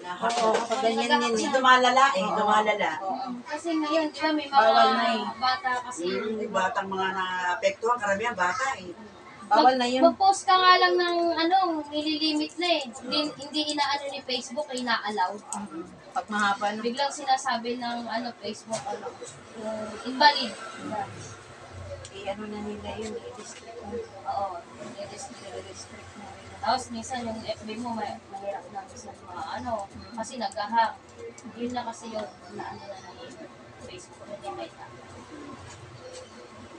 Oo, kapag ganyan yan Kasi eh. dumalala eh, dumalala. Kasi ngayon, di ba, may Bawal na mga eh. bata kasi. Yung batang mga naapektuhan, karamihan bata eh. Bawal na yun. Mag-post ka nga lang ng nililimit na eh. Hindi inaano ni Facebook, ina-allow. Pag mahaba na. Biglang sinasabi ng Facebook, invalid. Ano na nila yun, i-restrict mo. Oo, i-restrict mo. Tapos minsan yung FB mo, mahirap na minsan kasi nag-hang. Yun na kasi yung naano na ng Facebook na may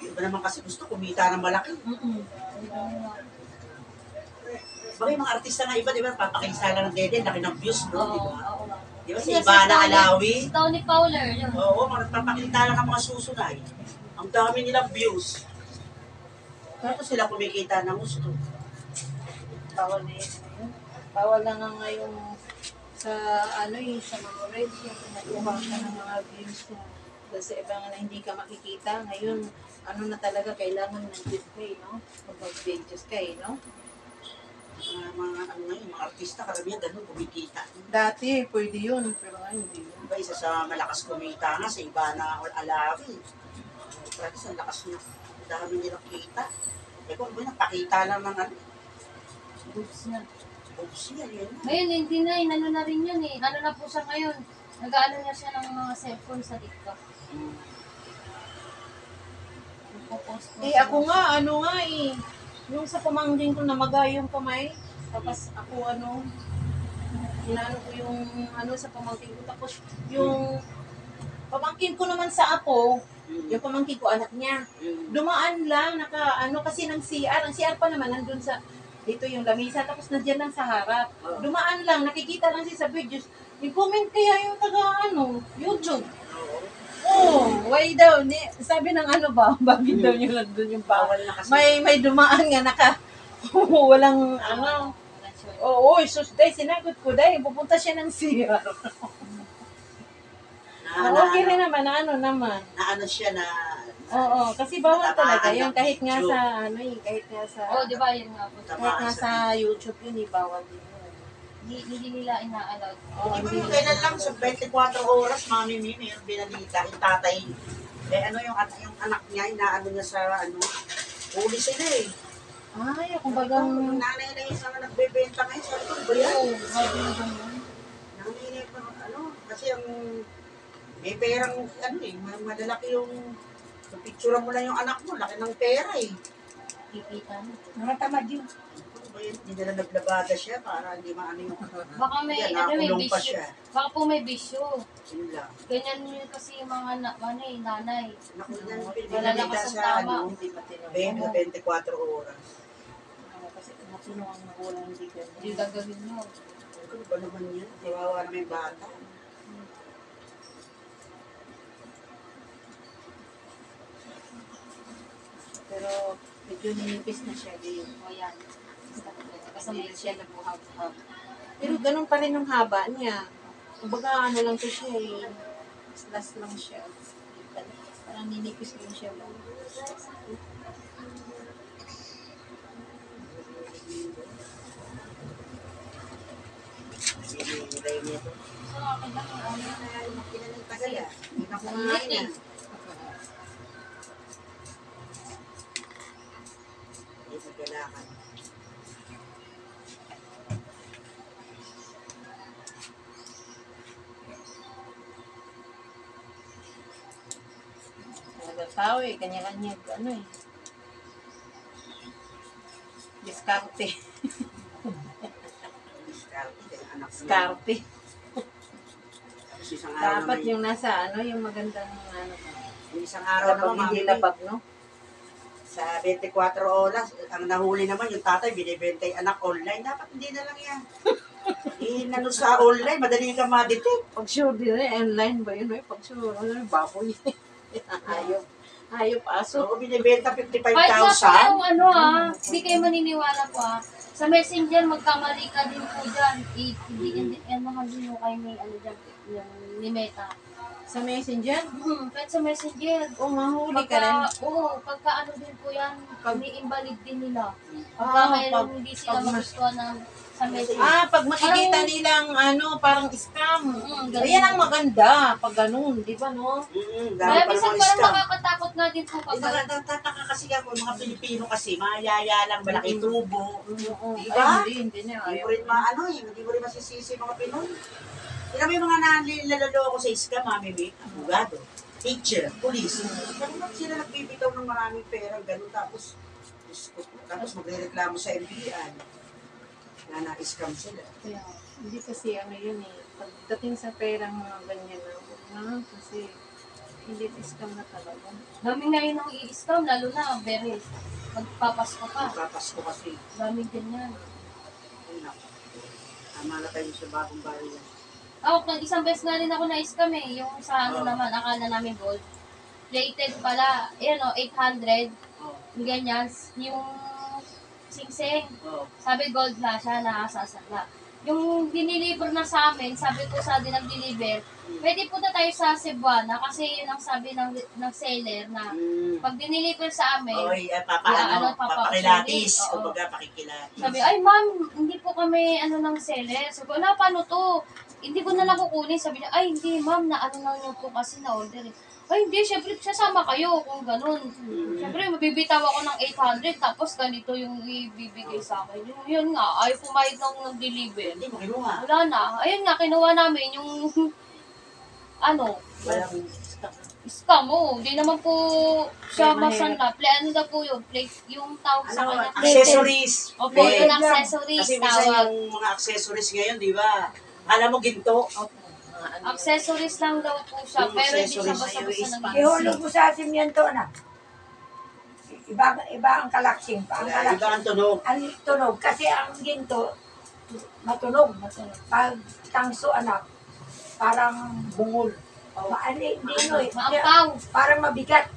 Iba naman kasi gusto kumita ng malaki. Bagay mga artista nga iba, di ba, papakisala ng dede, laki ng views, no? Di ba? Di ba, si Ivana Alawi? Si Tony Fowler, yun. Oo, magpapakita lang ang mga susunay. Ang dami nilang views. Kaya sila kumikita ng gusto. Bawal na yun. Bawal na nga ngayon sa sa mga reels, yung nakuha ka ng mga views na sa ibang na hindi ka makikita. Ngayon, na talaga, kailangan ng display, no? Mag-videos ka no? Mga artista, karamihan ganun, kumikita. Dati, pwede yun, pero ngayon hindi yun. Diba, isa sa malakas kumita nga, sa Ivana Alawi. Kasi ang lakas niya, ang dami nilang kita. Eh kung ba, napakita lang ng Boobs na. Oops, yan, yun. Ngayon, hindi na, inano na rin yun eh. Ano na po siya ngayon? Nag-ano na siya ng mga cellphone sa TikTok. Ako nga, yung sa pamangkin ko namaga yung kamay, tapos ako inaano ko yung sa pamangkin ko, tapos yung pamangkin ko naman sa ako, yung pamangkin ko anak niya, dumaan lang, kasi ng CR, ang CR pa naman nandun sa, dito yung lamisa, tapos nandiyan lang sa harap, dumaan lang, nakikita lang siya sa videos, i-comment kaya yung taga YouTube. Why daw? Sabi ng bakit daw yung nandun yung bawal na kasi. May dumaan nga, walang Oo, sus, sinagot ko, pupunta siya ng CR. Okay rin naman, naman. Siya na... Oo, kasi bawal talaga yun, kahit nga sa, di ba yun nga po. Kahit nga sa YouTube yun, bawal din yun. Hindi nila ina-allow. Di ba kailan lang sa 24 oras, Mami Mimi, yung binalita, yung tatay, yung anak niya, inaano niya sa, huli sila eh. Ay, kumbaga, Yung nanay na yung mga nagbebenta ngayon, sabi ko, ba yan? Nanay na yung, kasi ang, may perang, malalaki yung picture mo lang yung anak mo, laki ng pera eh. Kikita mo. nakatamad yun. Hindi na naglabada siya para hindi maano yung... Baka may, may nakulong pa bisyo. siya. Baka po may bisyo. Yun lang. Ganyan yun kasi yung mga nanay. Pinalita sa 24 oras. Kasi matulong ang magulang hindi ka. Hindi gagawin mo. Ano ba naman yan? Kawawa naman yung bata. Pero medyo ninipis na siya din. O yan. Kasi hindi siya nabuhab-hab. Pero ganun pa rin ang haba niya. Kumbaga lang to siya last lang siya. Parang ninipis lang siya. Nilay niya ito. Kinalang tagal ah. Hindi na kumain ah. Hindi magkalakan. Tao kanya-kanya, diskarte. Diskarte. Dapat yung nasa, yung magandang, isang araw naman, hindi labag, no? Sa 24 oras, ang nahuli naman yung tatay, binibenta yung anak online. Dapat hindi na lang yan. Inano sa online, madali ka ma-detect. Pag sure din online ba yun? Pag sure, baboy. Hayop, aso. Oo, binibenta Kahit nga 55,000. po hindi kayo maniniwala po sa Messenger, magkamali ka din po dyan. Hindi mahal din mo kayo may dyan, yung ni Meta. Sa messenger? Kahit sa messenger. O, mahuli ka rin. Oo, pagka ano din po yan, Pag- ini-invalid din nila. Pagka mayroong hindi sila magustuhan ng sa messenger. Pag makikita nilang parang scam. Ganun. Ayan ang maganda. Pag ganun, di ba no? Dami Kaya pa minsan namang parang scam. nakakatakot nga din po Eh, kapag nagtataka kasi ako, mga Pilipino kasi, mayaya lang, malaki tubo. Oo. Diba? Ay, hindi niya. Hindi Ayaw. mo rin hindi mo rin masisisi mga Pinoy. Tingnan mo yung mga nalaloko sa scam, mami, abogado, teacher, police. Ganun lang sila nagbibitaw ng maraming pera, ganun tapos magre-reklamo sa NBI na na-scam sila. Kaya, hindi kasi yun eh. Pagdating sa perang mga ganyan na, huwag na kasi hindi scam na talaga. dami ngayon ang i-scam, lalo na very magpapasko pa. Papasko kasi, Daming ganyan. tama na tayo sa bagong bahay yan. Isang beses nga rin ako na-scam eh. Yung sa ano naman, akala namin gold. Plated pala, 800. Oh, Ganyan. Yung singsing. oh. Sabi gold na siya, nakasasala. Yung diniliver na sa amin, sabi ko sa nag-deliver, pwede po na tayo sa Cebuana kasi yun ang sabi ng seller na pag diniliver sa amin, Oy, papakilatis. papakilatis. Oo. Kumbaga, pakikilatis. sabi, ay ma'am, hindi po kami ng seller. Sabi ko, paano to? Hindi ko na lang kukunin. Sabi niya, ay hindi ma'am, na ano lang niyo po kasi na-order. Ay hindi, syempre sasama kayo kung ganun. Syempre, mabibitaw ako ng 800 tapos ganito yung ibibigay sa akin. Yun nga, ay pumayag ng nag-deliver. Hindi mo kinuha. Wala na. Ayun nga, kinuha namin yung Walang scam. Di naman po siya Kaya mahirap. masanla. Ano na po yun? Yung tawag sa kanya. accessories. Opo, Eh, yun accessories Kasi minsan tawag. yung mga accessories ngayon, di ba? Alam mo, ginto. Accessories lang daw po siya, Yung pero hindi siya accessories basta-basta nag Ihulog mo sa simyento na. Iba ang kalaksing pa. Ang Iba ang kalaksing. tunog. Ang tunog. Kasi ang ginto, matunog. Pag tangso anak, parang bungol. Hindi no eh. Maampaw. Parang mabigat.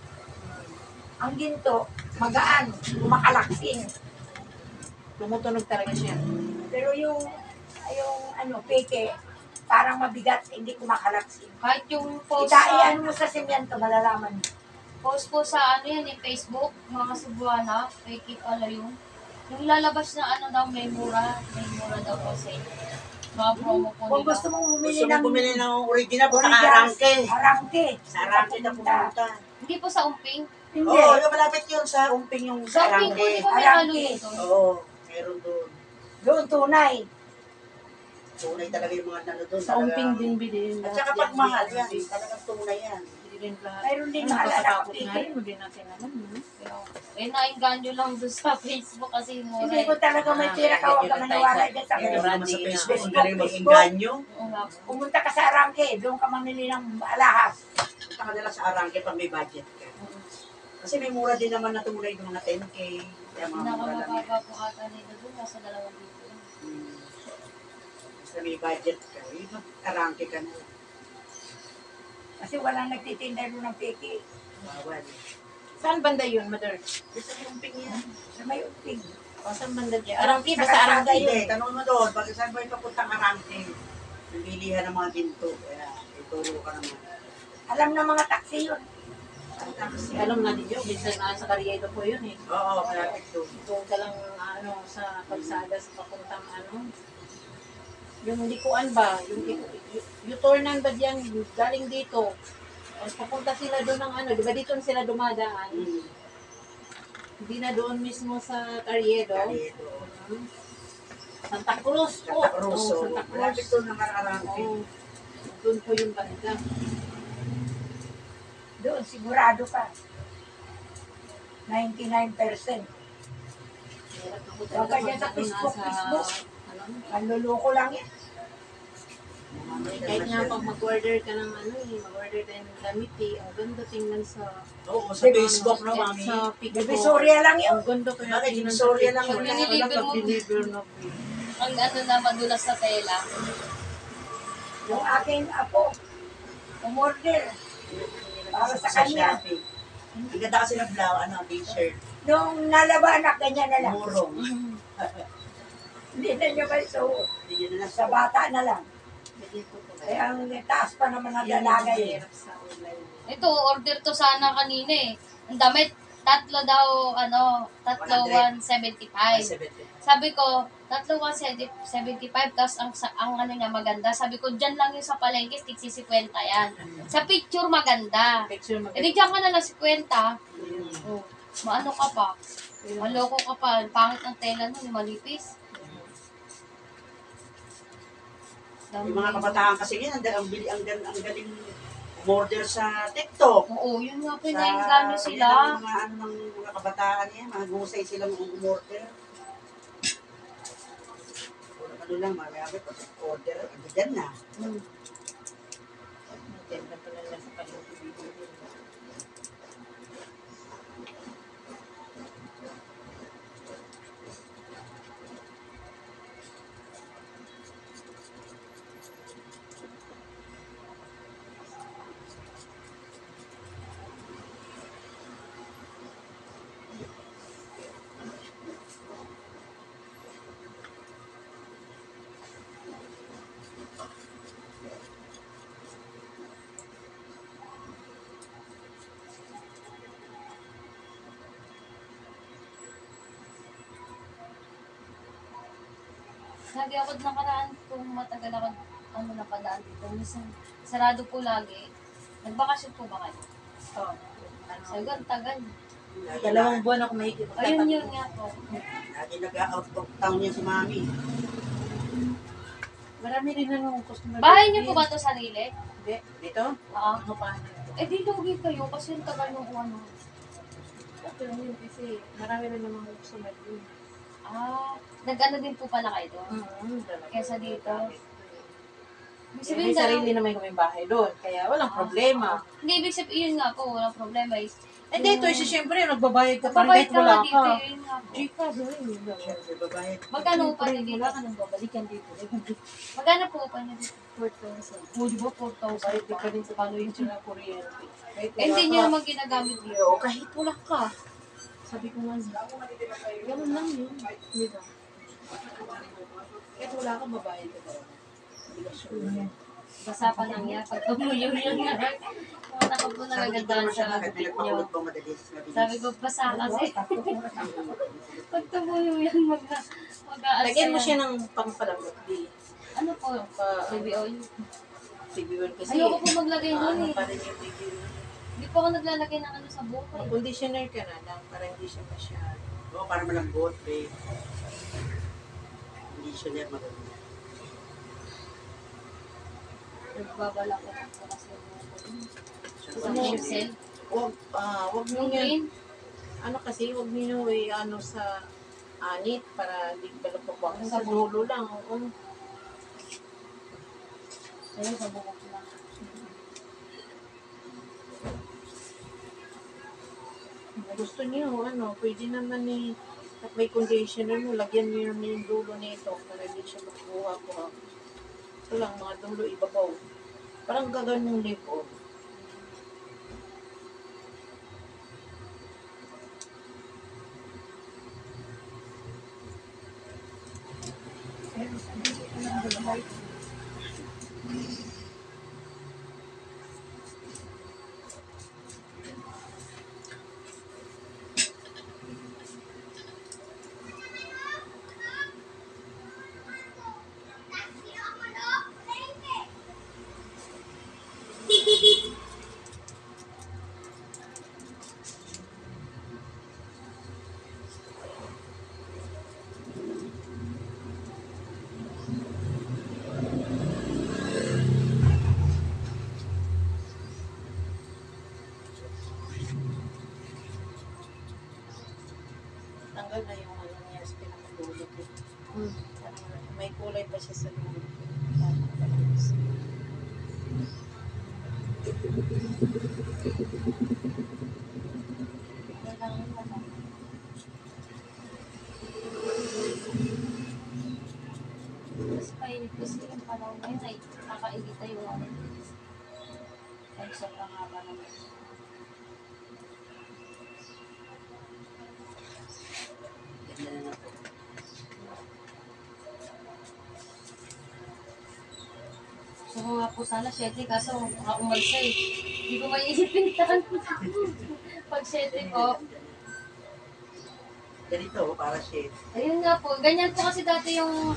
Ang ginto, magaan, kumakalaksing. Tumutunog talaga siya. Pero yung peke, parang mabigat, hindi kumakalaksing. Kahit yung post sa, Itaan mo sa simyento, malalaman mo. post po sa Facebook, mga Cebuana, fake pala yun. Yung lalabas na daw, may mura daw po sa inyo. Mga promo po Kung nila. gusto mong Gusto mo bumili ng original, punta ka Original, Arangke. Arangke. Sa Arangke na pumunta. Hindi po sa umping. Hindi. Oo, yung malapit yun sa umping yung Sa sa umping po, di Arangke. ba may Arangke. halo dito? Oo, meron doon. Doon tunay. Tunay talaga yung mga nano doon. Sa umping din bilhin. At saka pag mahal yan, talagang tunay yan. Din lahat. Mayroon din Ano, naalala natatakot ko, nga rin, hindi natin alam. Nainganyo lang doon sa Facebook kasi mura. Hindi ko talaga may tira ka, huwag ka maniwala dyan sa Kaya Facebook. naman sa Facebook, ang Facebook, galing Facebook. mag-inganyo. Oo nga po. Pumunta ka sa Arangke, doon ka mamili ng alahas. Punta ka nila sa Arangke pag may budget ka. Kasi may mura din naman na tunay doon na 10K. Kaya mga mura lang. Nakamababa po ata nila doon, nasa 2,000 lang. Basta may budget ka, Arangke ka na. Kasi walang nagtitinda doon ng peke. Bawal. Saan banda yun, mother? Basta may umping yan. Sa may uping. O, saan banda dyan? Arangki, basta Arangki. Hindi, tanong mo doon, pag saan ba yung papuntang Arangke? Nabilihan ng mga ginto. Kaya, ituro ka naman. Alam ng mga taxi yun. Alam na din yun, minsan sa Carriedo po yun eh. Oo, malapit doon. Doon ka lang sa kalsada sa papuntang yung likuan ba, yung turnan ba diyan galing dito. Tapos papunta sila doon ng di ba dito sila dumadaan? Hindi na doon mismo sa Carriedo. Santa Cruz po. Santa Cruz. Oo, Santa Cruz. Malapit doon ng Arangke. Oo. Doon po yung banda. Doon, sigurado ka. 99%. Huwag ka dyan sa Facebook. Manluloko lang yan. Kahit nga pag mag-order ka ng mag-order tayo ng damit ang ganda tingnan sa Oo, sa Facebook, no, mami? Sa picture. Divisoria lang yun. Ang ganda kaya Bakit tingnan sa Divisoria lang picture. yun? Wala Diniliver mo. pag-deliver na Ang na madulas sa tela. Yung aking apo, umorder. Para sa kanya. Shopee. Ang ganda kasi ng t-shirt. Nung nalaba anak, ganyan na lang. Murong. Hindi na niya ba so Hindi nyo na sa bata na lang. Eh, ang taas pa naman ng dalaga eh. Sa online. Ito, order to sana kanina eh. Ang damit, tatlo daw, tatlo 175. Sabi ko, tatlo 175, tapos ang ano niya maganda. Sabi ko, dyan lang yung sa palengke, tig 50 yan. Sa picture maganda. Picture E di dyan ka na lang 50. Oh, maano ka pa? Maloko ka pa. Pangit ang tela nun, malipis. Yung mga kabataan kasi ngayon, ang galing umorder sa TikTok. Oo, yun nga po, nainggano sila. Mga ano ng mga kabataan yan, mga gusay silang umorder. Ano lang, marami pag order, dyan na. Ganda pala nila sa palengke. Lagi ako nakaraan kung matagal ako napadaan dito. Minsan, sarado po lagi. Nagbakasyon po ba kayo? Oh. Sabi, ang tagal. Dalawang buwan ako mahigit. Ayun yun nga po. Lagi nag-out of town yan si Mami. Marami rin na customer. Bahay niyo po ba ito sarili? Hindi. Dito? Oo. Ano pa? Eh di lugi kayo kasi yung tagal ng ano. Okay lang yun kasi marami rin namang customer yun. Nag-ano din po pala kayo doon. Talaga. Kesa dito. Ibig May sabihin sarili naman kami bahay doon. Kaya walang problema. Hindi, ibig sabihin, yun nga po, walang problema. Eh dito, siyempre, nagbabayad ka pa rin Babayad kahit ka wala nga dito, ka. yun nga po. Gcash, yun. Siyempre, babae. Magkano pa Siyempre, niyo dito? wala ka nang babalikan dito. Magkano po pa niyo dito? 4,000. O, di ba 4,000 Bayad ka pa? pa rin sa palo yung sila kuryente. Kahit Eh, hindi wala niyo ka. naman ginagamit dito. Oo, kahit wala ka. Sabi ko nga, ganun lang yun. Di ba? Kahit wala ka, babayad ka pa rin. Obligasyon. Basa pa lang yan. Pag tumuyo yun nga. Pumunta ko po Sabi nalagandahan ko siya, sa kahit may bibig niyo. nagpakulot po madalis. Sabi ko, basa kasi. Pag tumuyo yan, Lagyan mo siya ng pangpalambot. Di. Ano po? Baby oil. Siguro kasi. Ayoko po maglagay nun ano eh. pa rin yung bigyan. Hindi po ako naglalagay ng ano sa buhok eh. Conditioner ka na lang para hindi siya masyado. Oo, para malambot, babe. Hindi siya niya maganda. Nagbabala ko po kasi yung buhok ko. Siya Sa naman hair siya. cell. Wag mo Yung yan. green. Ano kasi, wag niyo ano sa anit para di balapag Yung sa sa dulo lang. Oo. Ayun, sa buhok lang. Gusto niyo, ano, pwede naman at may conditioner mo, lagyan niyo yung dulo nito para hindi siya magbuha-buha. Ito lang, mga dulo ibabaw. Parang gagawin mong lipo. Tanggal na yung ano niya sa pinakadulot. May kulay pa siya sa dulo. Kailangan pa lang. Mas painit kasi yung panahon ngayon ay kakainita yung ano. Ay, sobrang haba naman. Ganda na po. Gusto ko nga po sana 7, kaso baka umalsa eh. Hindi ko maiipitan. Pag 7 po. Ganito, para shade. Ayun nga po, ganyan po kasi dati yung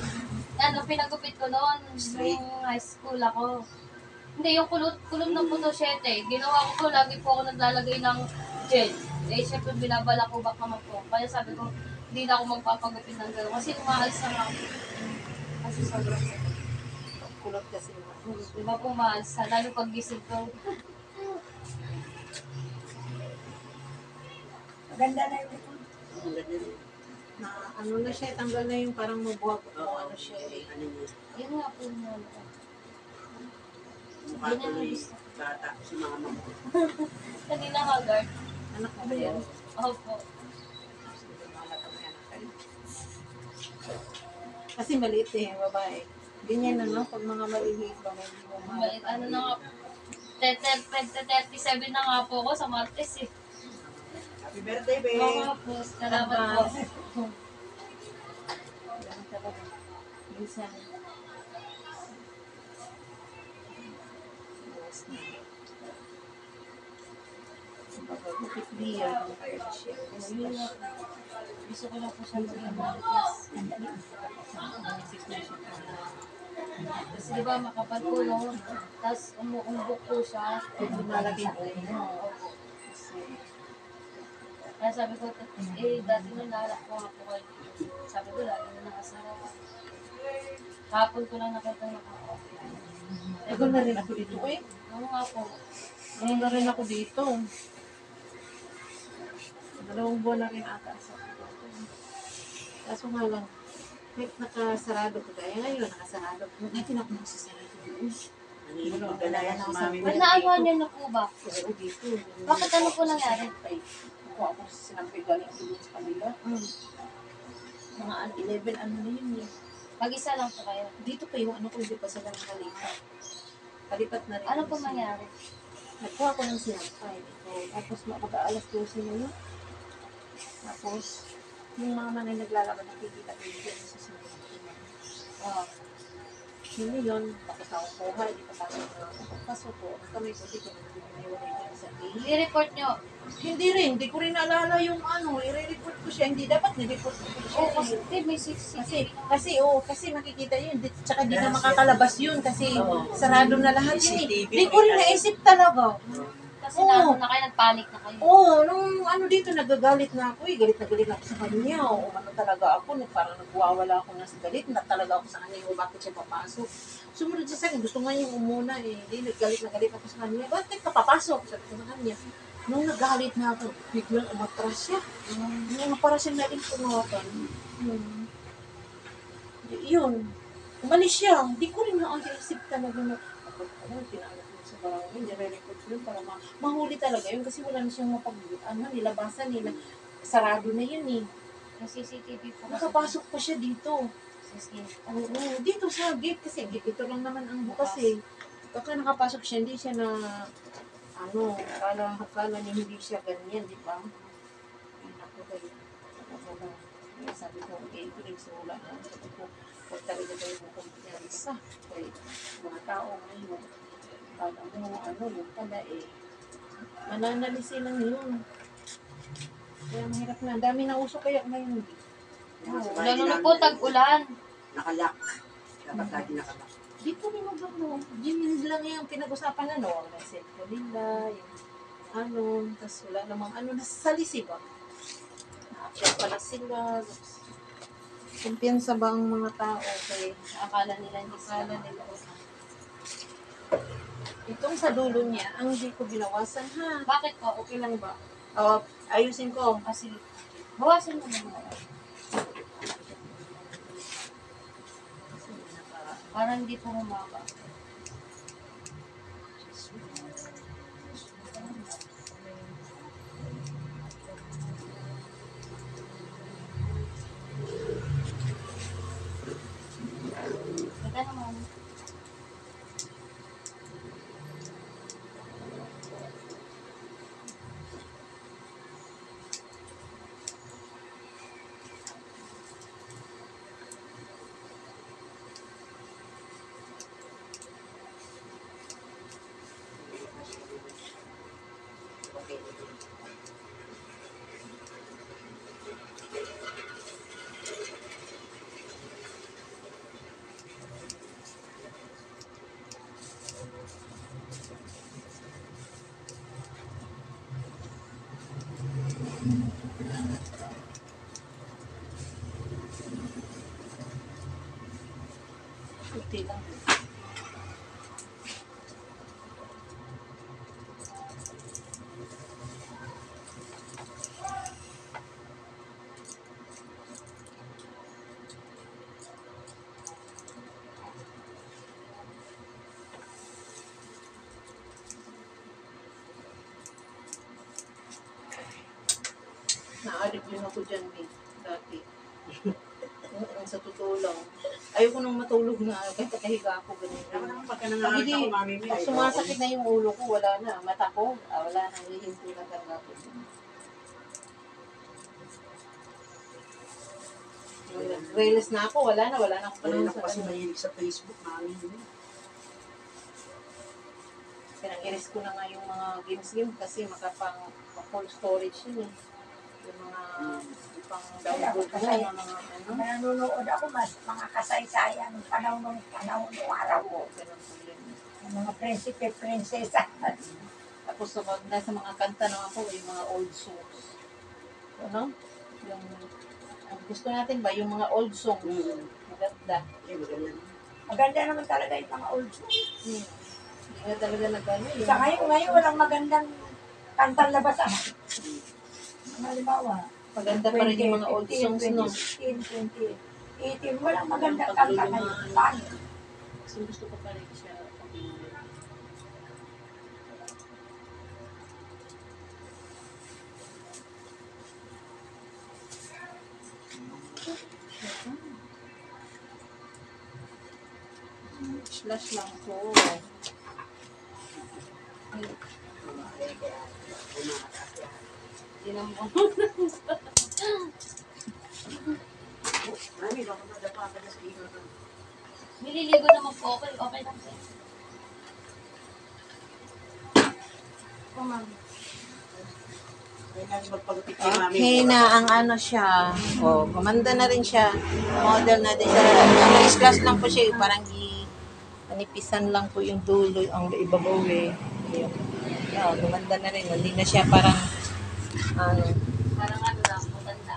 pinagupit ko noon, Straight. nung high school ako. Hindi, yung kulot ng puto 7. Ginawa ko po, lagi po ako naglalagay ng gel. Eh, syempre binabala ko baka po. Kaya sabi ko, hindi na ako magpapagupit ng gano'n. Kasi umaalis na ako. Kasi sobrang sakit. Kulot kasi. Di ba po umaalis na, lalo pag gising ko. Maganda na yung Ang ganyan. Na ano na siya, tanggal na yung parang mabuhag. Ano siya eh. Ano niya? Yun nga po yun. Mukha Ganyan ang tuloy gusto. bata si mama mo. Kanina haggard. Anak mo ba yan? Opo. Kasi maliit eh, yung babae. Ganyan na no, pag mga maliliit ba, may hindi mo Maliit, ano na nga, 37 na nga po ako sa Martes eh. Happy birthday, babe! Oo po, salamat po. Ganun talaga. Minsan. Gupit diya, kung kaya siya. Yun nga. Gusto ko na po siya maging Martes. Kasi di ba makapal po no? Tapos umuumbok po siya. Lumalaki po. Opo. Kaya sabi ko, dati nung nalak ko nga po kayo. Sabi ko, lagi na nakasarap. Hapon ko lang nakita nakaka. Ego na rin ako dito eh. Oo nga po. Ano na rin ako dito. 2 buwan na rin ata sa dito. Kaso nga lang, kahit nakasarado ko kaya ngayon, nakasarado ko. Natin ako nagsasarado doon. Nanginig magdalaya si mami mo. Ba't naanuhan niyo na po ba? Oo, dito. Bakit ano po nangyari? Ako ako sa sinampay galing ako doon sa kanila. Mga 11, ano na yun eh. Mag-isa lang po kayo. Dito pa yung ano ko, hindi pa sila nakalipat. Kalipat na rin. Ano po sila. nangyari? Nagkuha ko ng sinampay. Ito. Tapos mag-aalas 12 na yun. Tapos, yung mga manay naglalaban, nakikita ko yun sa sinampay. Hindi yun, tapos ako kuha, hindi pa pasok na ako. Pagpasok ko, ang kamay ko, dito nag-iwalay ko sa day. I-report nyo. Hindi rin, hindi ko rin naalala yung ano, i-report ko siya, hindi dapat ni-report ko siya. Oo, kasi may CCTV Kasi makikita yun, tsaka di na makakalabas yun kasi Oo. sarado na lahat yun eh. CCTV, Hindi ko rin naisip talaga. Kasi naano na kayo, nagpanic na kayo. Oo, nung ano dito, nagagalit na ako eh. Galit na galit ako sa kanya. O ano talaga ako, parang nagwawala ako na sa galit. Na talaga ako sa kanya yung bakit siya papasok. Sumunod siya sa akin, gusto nga yung umuna eh. Hindi, naggalit na galit ako sa kanya. Bakit ka papasok? Sabi ko sa kanya. Nung nagalit na ako, biglang umatras siya. Nung para siya naling pumawakan. Yun. Umalis siya. Hindi ko rin na-isip talaga na pinaalat mo sa barangay. Nire-record ko yun para mahuli talaga yun kasi wala na siyang nilabasan nila. Sarado na yun eh. Yung CCTV po kasi. Nakapasok pa siya dito. Oo, dito sa gate kasi ito lang naman ang bukas eh. Baka nakapasok siya, hindi siya na akala niya hindi siya ganyan, di ba? Ay, naku kayo. Kaya sabi ko, ito rin sa wala na. Sabi ko, huwag talaga kayo mo kumpiyansa. Kaya mga tao ngayon, pag yung pala eh, mananalisin lang yun. Kaya mahirap na. Ang dami na uso kaya ngayon. Lalo na po, tag-ulan. Nakalak. Dapat lagi nakalak. Dito rin Gym lang yung pinag-usapan na may cellphone nila, yung tapos wala namang nasa salisi ba? Naakyat pala sila. Kumpiyansa ba ang mga tao kay Akala nila hindi akala nila. Itong sa dulo niya, ang hindi ko binawasan ha. Bakit po? Okay lang ba? Ayusin ko. Kasi, bawasan mo naman. Para hindi po humaba. Ito naman. Puti lang. Naalip din ako dyan, dati. Sa totoo lang. Ayoko nang matulog na kahit nakahiga ako ganyan. Ako naman pagka Pag nangangalit hindi, ako, mami mo. pag sumasakit na yung ulo ko, wala na. Mata ko, wala na. Hihinto na talaga ako. Relis na ako, wala na ako Wala panahon na sa kasi ano. mahilig sa Facebook, mami mo. Pinang-iris ko na nga yung mga games kasi makapang-full storage yun eh. Yung mga pang-download na yung mga ano. Nanonood ako mas mga kasaysayan ng panahon ng araw ko. Ganun po yun. Yung mga prinsipe, prinsesa. Tapos nasa mga kanta na ako, yung mga old songs. Ano? Yung, ang gusto natin ba, yung mga old songs. Maganda. Eh, maganda na. Maganda naman talaga yung mga old songs. Hindi nga talaga nagano. Sa ngayon walang magandang kantang labasan. Halimbawa, Maganda pa rin yung mga old songs, no? 2016, 2018, walang magandang kanta ngayon. Paano? Kasi gusto ko pa rin siya pakinggan. Slash lang ko. Hindi na mo. Mami, baka madapa ka na sa ilo na. Nililigo naman po. Okay, okay lang po. Kailangan magpagupit kay mami. Okay na ang ano siya. Oh, gumanda na rin siya. Model na din siya. Ang class lang po siya. Parang anipisan lang po yung dulo. Ang ibabaw eh. Yun. Yeah, gumanda na rin. Hindi na siya parang ano. Parang ano lang, matanda.